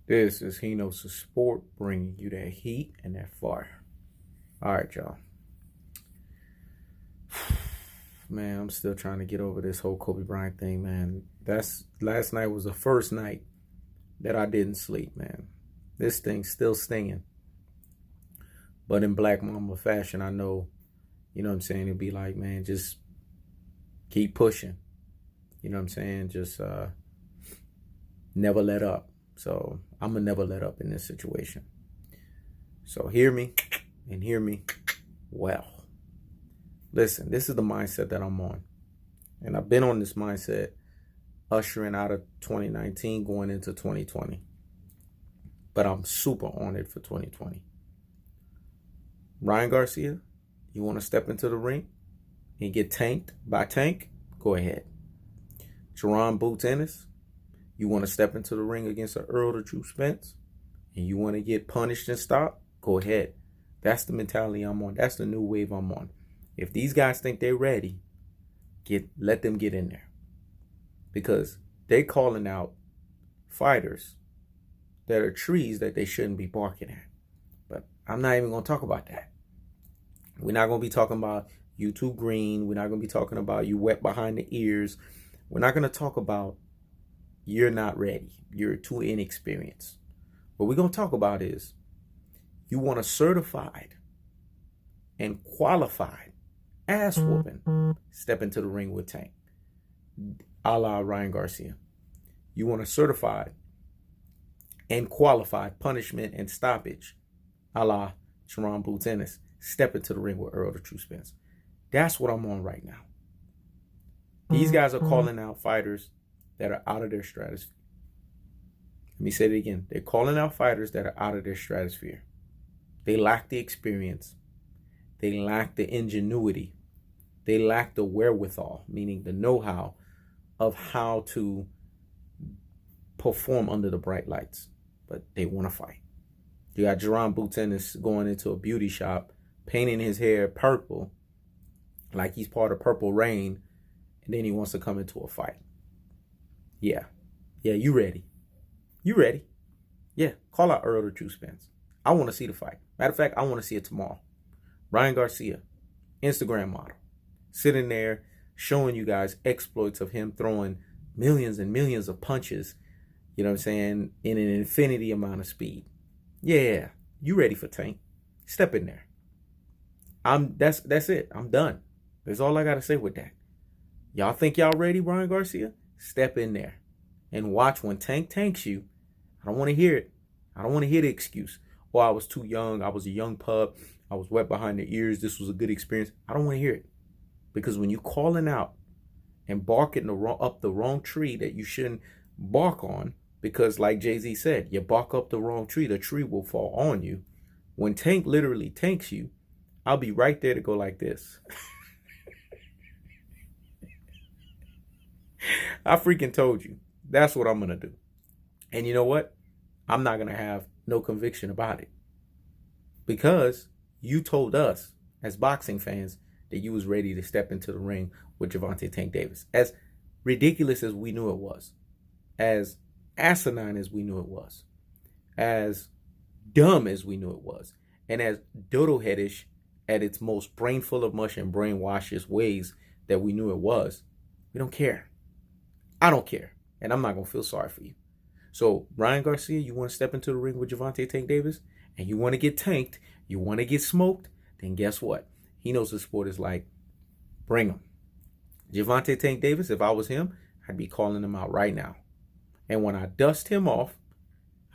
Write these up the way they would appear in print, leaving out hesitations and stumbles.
This is Hino's Sport bringing you that heat and that fire. All right, y'all. Man, I'm still trying to get over this whole Kobe Bryant thing, man. Last night was the first night that I didn't sleep, man. This thing's still stinging. But in Black Mamba fashion, I know, you know what I'm saying? It'd be like, man, just keep pushing. You know what I'm saying? Just never let up. So I'm going to never let up in this situation. So hear me and hear me well. Listen, this is the mindset that I'm on. And I've been on this mindset ushering out of 2019 going into 2020. But I'm super on it for 2020. Ryan Garcia, you want to step into the ring and get tanked by Tank? Go ahead. Jaron Boots Ennis, you want to step into the ring against an Earl the True Spence and you want to get punished and stopped? Go ahead. That's the mentality I'm on. That's the new wave I'm on. If these guys think they're ready, let them get in there. Because they calling out fighters that are trees that they shouldn't be barking at. But I'm not even going to talk about that. We're not going to be talking about you too green. We're not going to be talking about you wet behind the ears. We're not going to talk about you're not ready. You're too inexperienced. What we're going to talk about is you want a certified and qualified ass whooping step into the ring with Tank, a la Ryan Garcia. You want a certified and qualified punishment and stoppage, a la Jaron Boots Ennis, step into the ring with Earl the True Spence. That's what I'm on right now. These guys are calling out fighters that are out of their stratosphere. Let me say it again. They're calling out fighters that are out of their stratosphere. They lack the experience. They lack the ingenuity. They lack the wherewithal, meaning the know-how of how to perform under the bright lights. But they want to fight. You got Jaron Boots Ennis going into a beauty shop, painting his hair purple, like he's part of Purple Rain, and then he wants to come into a fight. Yeah, you ready. You ready. Yeah, call out Earl the True Spence. I want to see the fight. Matter of fact, I want to see it tomorrow. Ryan Garcia, Instagram model, sitting there showing you guys exploits of him throwing millions and millions of punches, you know what I'm saying, in an infinity amount of speed. Yeah, you ready for Tank. Step in there. That's it. I'm done. That's all I got to say with that. Y'all think y'all ready, Ryan Garcia? Step in there and watch when Tank tanks you. I don't want to hear it. I don't want to hear the excuse. Oh, I was too young. I was a young pup. I was wet behind the ears. This was a good experience. I don't want to hear it. Because when you calling out and barking up the wrong tree that you shouldn't bark on, because like Jay-Z said, you bark up the wrong tree, the tree will fall on you. When Tank literally tanks you, I'll be right there to go like this. I freaking told you. That's what I'm going to do. And you know what? I'm not going to have no conviction about it. Because you told us as boxing fans that you was ready to step into the ring with Gervonta Tank Davis. As ridiculous as we knew it was. As asinine as we knew it was. As dumb as we knew it was. And as dodo-headish at its most brain full of mush and brainwashes ways that we knew it was. We don't care. I don't care. And I'm not going to feel sorry for you. So, Ryan Garcia, you want to step into the ring with Gervonta Tank Davis? And you want to get tanked? You want to get smoked? Then guess what? He knows the sport is like, bring him. Gervonta Tank Davis, if I was him, I'd be calling him out right now. And when I dust him off,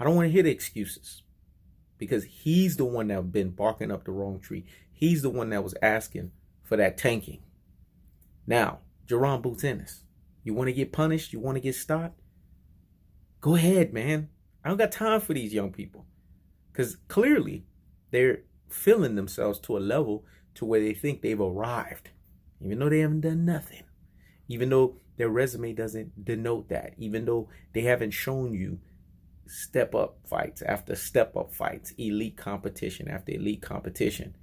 I don't want to hear the excuses. Because he's the one that been barking up the wrong tree. He's the one that was asking for that tanking. Now, Jaron Boots Ennis. You want to get punished? You want to get stopped? Go ahead, man. I don't got time for these young people. Because clearly, they're feeling themselves to a level to where they think they've arrived. Even though they haven't done nothing. Even though their resume doesn't denote that. Even though they haven't shown you step-up fights after step-up fights. Elite competition after elite competition.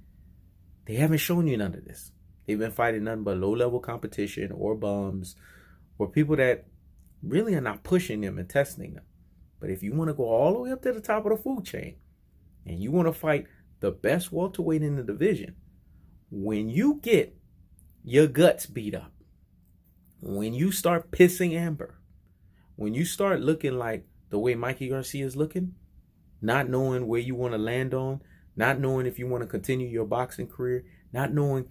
They haven't shown you none of this. They've been fighting nothing but low-level competition or bums. Or people that really are not pushing them and testing them. But if you want to go all the way up to the top of the food chain and you want to fight the best welterweight in the division, when you get your guts beat up, when you start pissing amber, when you start looking like the way Mikey Garcia is looking, not knowing where you want to land on, not knowing if you want to continue your boxing career, not knowing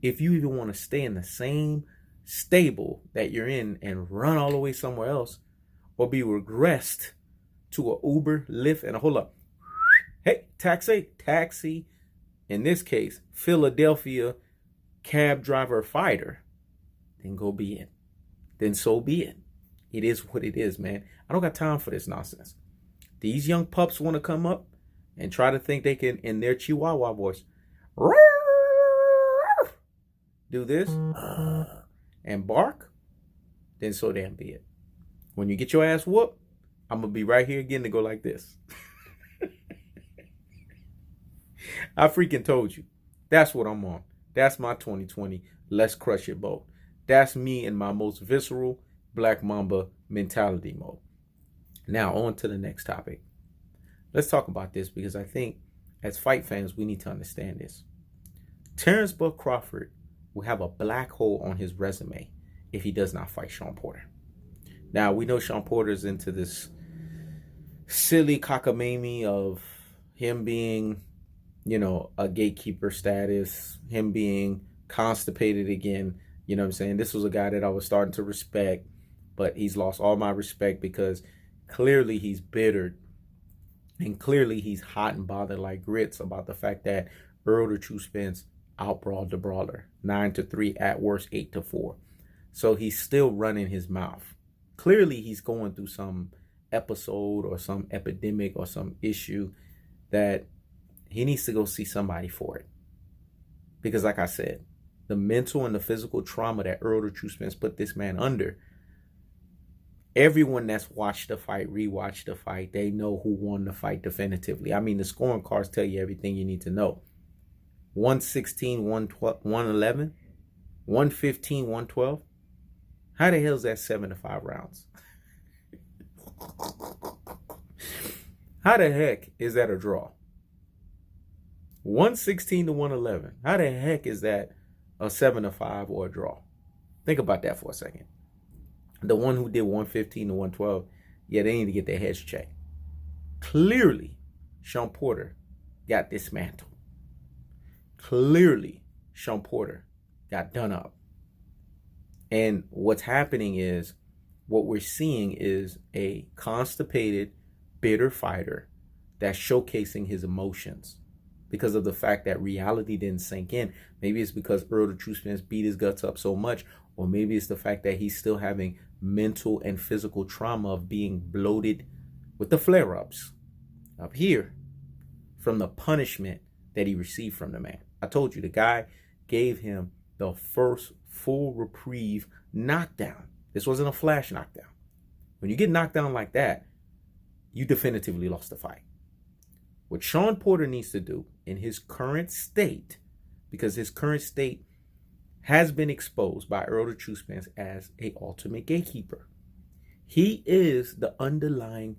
if you even want to stay in the same stable that you're in and run all the way somewhere else, or be regressed to a Uber, Lyft, and a hold up. Hey, taxi. In this case, Philadelphia cab driver fighter. Then go be it. Then so be it. It is what it is, man. I don't got time for this nonsense. These young pups want to come up and try to think they can, in their Chihuahua voice, do this and bark, then so damn be it. When you get your ass whooped, I'm going to be right here again to go like this. I freaking told you. That's what I'm on. That's my 2020 let's crush it boat. That's me in my most visceral Black Mamba mentality mode. Now, on to the next topic. Let's talk about this because I think as fight fans, we need to understand this. Terence Buck Crawford will have a black hole on his resume if he does not fight Shawn Porter. Now, we know Shawn Porter's into this silly cockamamie of him being, a gatekeeper status, him being constipated again. You know what I'm saying? This was a guy that I was starting to respect, but he's lost all my respect because clearly he's bittered and clearly he's hot and bothered like grits about the fact that Errol the True Spence outbrawled the brawler 9-3, at worst 8-4. So he's still running his mouth. Clearly he's going through some episode or some epidemic or some issue that he needs to go see somebody for it. Because like I said, the mental and the physical trauma that Errol the True Spence put this man under, everyone that's watched the fight, rewatched the fight, they know who won the fight definitively. I mean, the scoring cards tell you everything you need to know. 116, 111, 115, 112. How the hell is that 7-5 rounds? How the heck is that a draw? 116 to 111. How the heck is that a 7-5 or a draw? Think about that for a second. The one who did 115 to 112, yeah, they need to get their heads checked. Clearly, Shawn Porter got dismantled. Clearly, Shawn Porter got done up. And what's happening is, what we're seeing is a constipated, bitter fighter that's showcasing his emotions because of the fact that reality didn't sink in. Maybe it's because Errol the True Spence beat his guts up so much, or maybe it's the fact that he's still having mental and physical trauma of being bloated with the flare-ups up here from the punishment that he received from the man. I told you, the guy gave him the first full reprieve knockdown. This wasn't a flash knockdown. When you get knocked down like that, you definitively lost the fight. What Shawn Porter needs to do in his current state, because his current state has been exposed by Errol the True Spence as a ultimate gatekeeper. He is the underlying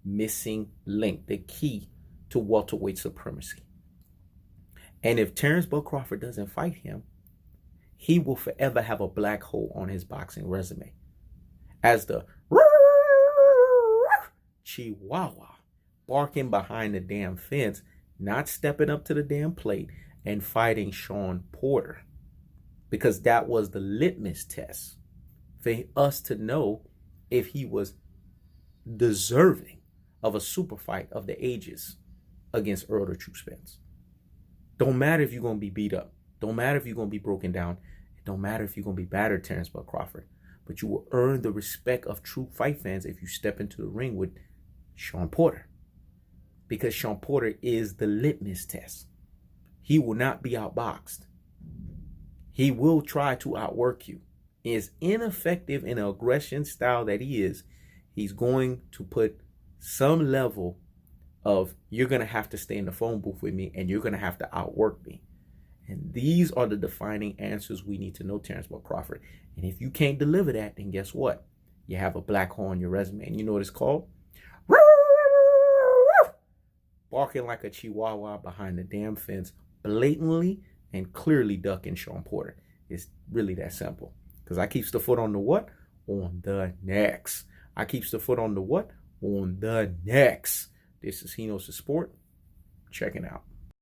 missing link, the key to welterweight supremacy. And if Terence Buck Crawford doesn't fight him, he will forever have a black hole on his boxing resume as the Chihuahua barking behind the damn fence, not stepping up to the damn plate and fighting Shawn Porter. Because that was the litmus test for us to know if he was deserving of a super fight of the ages against Errol the True Spence. Don't matter if you're going to be beat up. Don't matter if you're going to be broken down. It don't matter if you're going to be battered, Terence Buck Crawford. But you will earn the respect of true fight fans if you step into the ring with Shawn Porter. Because Shawn Porter is the litmus test. He will not be outboxed. He will try to outwork you. As ineffective in an aggression style that he is, he's going to put some level of, you're going to have to stay in the phone booth with me and you're going to have to outwork me. And these are the defining answers we need to know, Terence Buck Crawford. And if you can't deliver that, then guess what? You have a black hole on your resume. And you know what it's called? barking like a chihuahua behind the damn fence, blatantly and clearly ducking Shawn Porter. It's really that simple. Because I keeps the foot on the what? On the necks. I keeps the foot on the what? On the necks. This is Hino's Sport. Checking out.